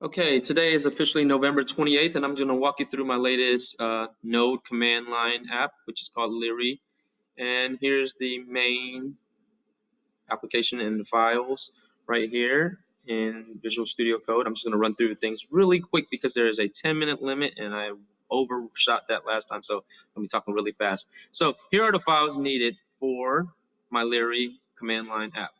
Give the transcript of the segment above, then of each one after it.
Okay, today is officially November 28th, and I'm going to walk you through my latest Node command line app, which is called Liri. And here's the main application and the files right here in Visual Studio Code. I'm just going to run through things really quick because there is a 10-minute limit, and I overshot that last time, so I'll be talking really fast. So here are the files needed for my Liri command line app.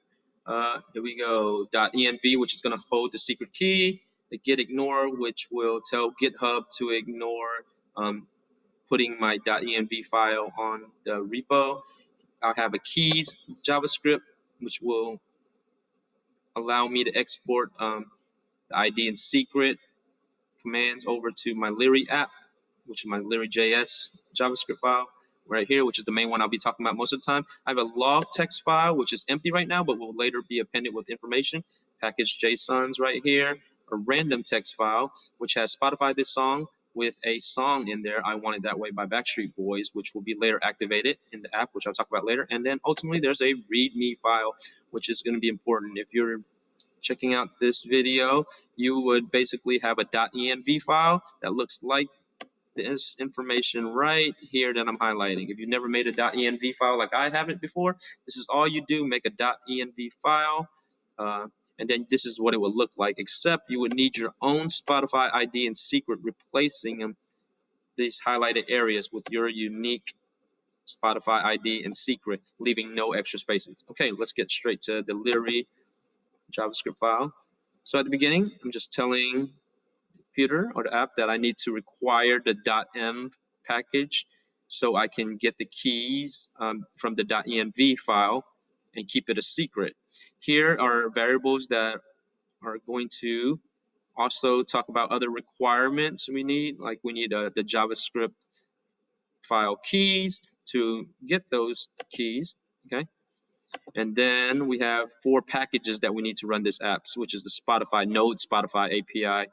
Here we go, .env, which is going to hold the secret key, the git ignore, which will tell GitHub to ignore putting my .env file on the repo. I'll have a keys JavaScript, which will allow me to export the ID and secret commands over to my Liri app, which is my liri.js JavaScript file right here, which is the main one I'll be talking about most of the time. I have a log text file, which is empty right now, but will later be appended with information. Package JSONs right here. A random text file, which has Spotify this song with a song in there, I Want It That Way by Backstreet Boys, which will be later activated in the app, which I'll talk about later. And then ultimately there's a README file, which is going to be important. If you're checking out this video, you would basically have a .env file that looks like this information right here that I'm highlighting. If you've never made a .env file like I haven't before, this is all you do, make a .env file, and then this is what it would look like, except you would need your own Spotify ID and secret, replacing these highlighted areas with your unique Spotify ID and secret, leaving no extra spaces. Okay, let's get straight to the Liri JavaScript file. So at the beginning, I'm just telling computer or the app that I need to require the .env package so I can get the keys from the .env file and keep it a secret. Here are variables that are going to also talk about other requirements we need, like we need the JavaScript file keys to get those keys, okay? And then we have 4 packages that we need to run this app, which is the Spotify Node.Spotify API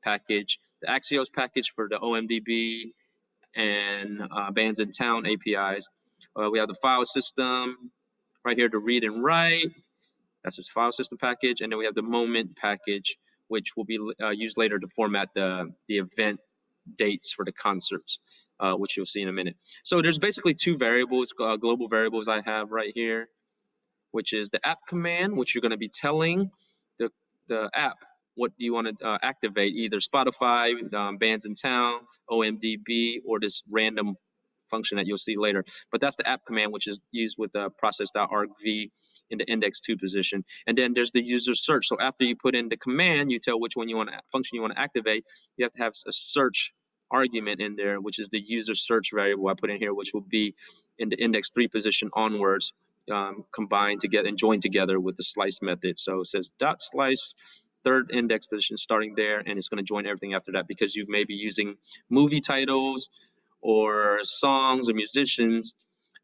package, the Axios package for the OMDB and BandsInTown APIs. We have the file system right here to read and write. That's this file system package. And then we have the moment package, which will be used later to format the event dates for the concerts, which you'll see in a minute. So there's basically 2 variables, global variables I have right here, which is the app command, which you're going to be telling the app what you want to activate, either Spotify, BandsInTown, OMDB, or this random function that you'll see later. But that's the app command, which is used with the process.argv in the index 2 position. And then there's the user search. So after you put in the command, you tell which one you want to, function you want to activate. You have to have a search argument in there, which is the user search variable I put in here, which will be in the index 3 position onwards, combined together and joined together with the slice method. So it says dot slice, third index position starting there, and it's going to join everything after that because you may be using movie titles or songs or musicians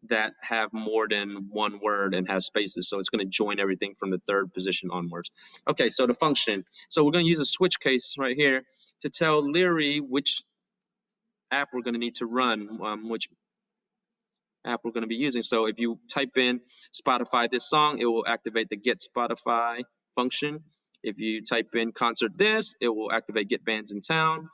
that have more than one word and have spaces. So it's going to join everything from the third position onwards. Okay, so the function. So we're going to use a switch case right here to tell Liri which app we're going to need to run, which app we're going to be using. So if you type in Spotify this song, it will activate the get Spotify function. If you type in concert this, it will activate get bands in town.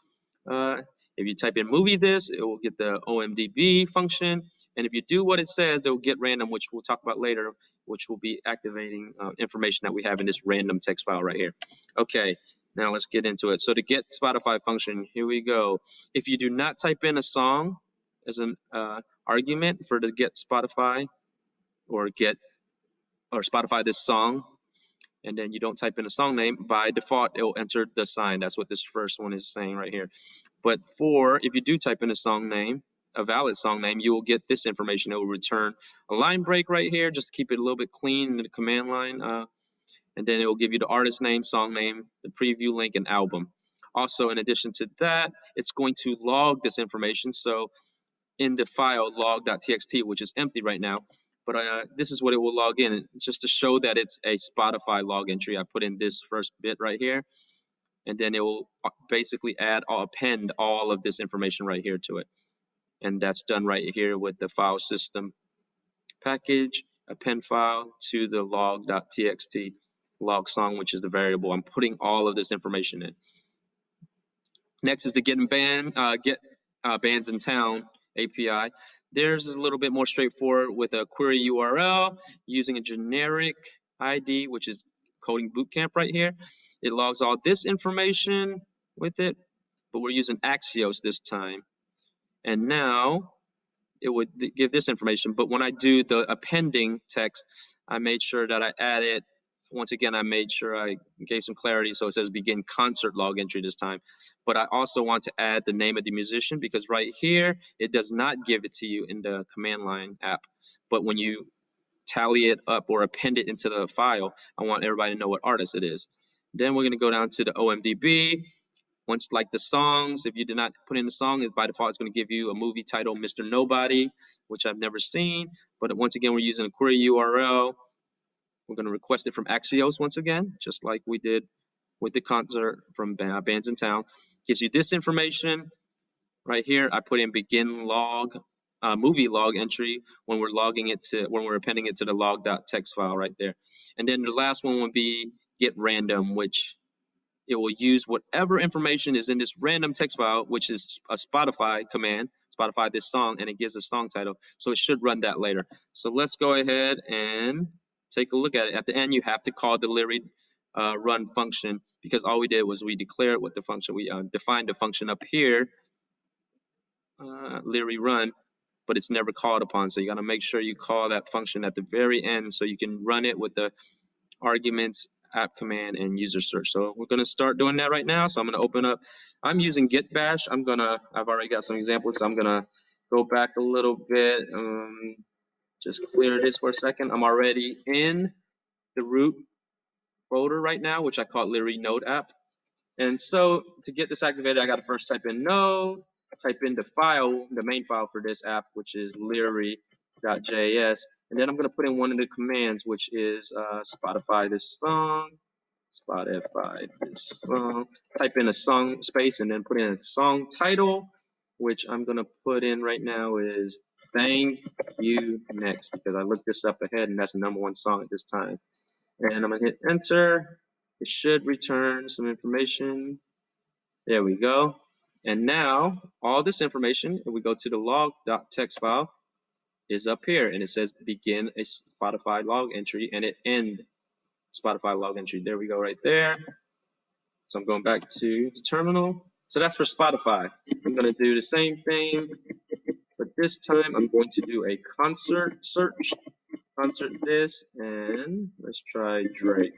If you type in movie this, it will get the OMDB function. And if you do what it says, they'll get random, which we'll talk about later, which will be activating information that we have in this random text file right here. Okay, now let's get into it. So to get Spotify function, here we go. If you do not type in a song as an argument for the get Spotify or Spotify this song, and then you don't type in a song name, by default it will enter the sign. That's what this first one is saying right here. But if you do type in a song name, a valid song name, you will get this information. It will return a line break right here, just to keep it a little bit clean in the command line, and then it will give you the artist name, song name, the preview link, and album. Also, in addition to that, it's going to log this information. So in the file log.txt, which is empty right now, but this is what it will log in. It's just to show that it's a Spotify log entry. I put in this first bit right here, and then it will basically append all of this information right here to it. And that's done right here with the file system package, append file to the log.txt log song, which is the variable. I'm putting all of this information in. Next is the get BandsInTown API. Theirs is a little bit more straightforward with a query URL using a generic ID, which is coding bootcamp right here. It logs all this information with it, but we're using Axios this time. And now it would give this information. But when I do the appending text, I made sure that I added, once again, I made sure I gave some clarity. So it says begin concert log entry this time. But I also want to add the name of the musician because right here, it does not give it to you in the command line app. But when you tally it up or append it into the file, I want everybody to know what artist it is. Then we're going to go down to the OMDB. Once, like the songs, if you did not put in the song, by default, it's going to give you a movie title, Mr. Nobody, which I've never seen. But once again, we're using a query URL. We're going to request it from Axios once again, just like we did with the concert from BandsInTown. Gives you this information right here. I put in begin log, movie log entry when we're appending it to the log.txt file right there. And then the last one would be get random, which it will use whatever information is in this random text file, which is a Spotify command, Spotify this song, and it gives a song title. So it should run that later. So let's go ahead and take a look at it. At the end, you have to call the liri-run function because all we did was we declared what the function, we defined the function up here, liri-run, but it's never called upon. So you got to make sure you call that function at the very end so you can run it with the arguments, app command, and user search. So we're going to start doing that right now. So I'm going to open up, I'm using git bash. I've already got some examples. So I'm going to go back a little bit, just clear this for a second. I'm already in the root folder right now, which I call liri-node-app. And so to get this activated, I got to first type in node, type in the file, the main file for this app, which is liri.js. And then I'm going to put in one of the commands, which is Spotify this song, type in a song space, and then put in a song title, which I'm going to put in right now is Thank You Next, because I looked this up ahead, and that's the #1 song at this time. And I'm going to hit enter. It should return some information. There we go. And now all this information, if we go to the log.txt file, is up here, and it says begin a Spotify log entry, and it end Spotify log entry. There we go right there. So I'm going back to the terminal. So that's for Spotify. I'm going to do the same thing, but this time I'm going to do a concert search. Concert this, and let's try Drake.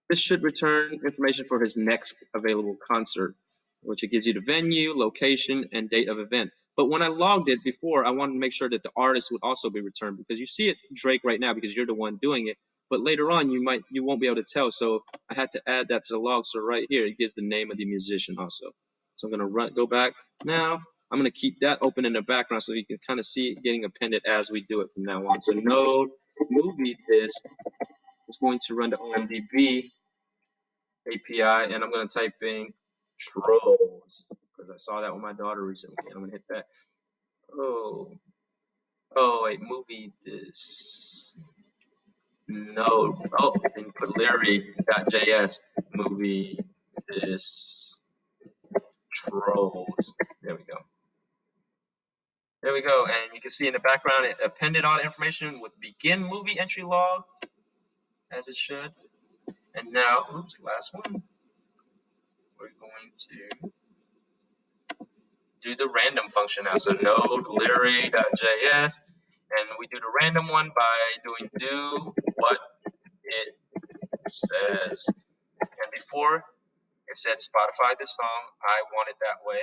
This should return information for his next available concert, which it gives you the venue, location, and date of event. But when I logged it before, I wanted to make sure that the artist would also be returned because you see it Drake right now because you're the one doing it. But later on, you won't be able to tell. So I had to add that to the log. So right here, it gives the name of the musician also. So I'm gonna go back now. I'm gonna keep that open in the background so you can kind of see it getting appended as we do it from now on. So node movie this is going to run the OMDB API, and I'm going to type in trolls because I saw that with my daughter recently. And I'm going to hit that. Wait, movie this. No. And put liri.js. Movie this trolls. There we go. There we go. And you can see in the background, it appended all the information with begin movie entry log, as it should. And now, last one. We're going to do the random function now. So node liri.js, and we do the random one by doing do what it says. And before it said Spotify this song, I want it that way.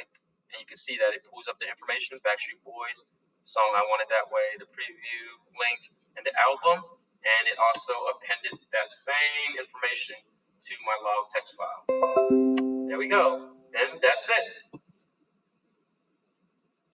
And you can see that it pulls up the information, Backstreet Boys song I Want It That Way, the preview link, and the album. And it also appended that same information to my log text file. There we go. And that's it.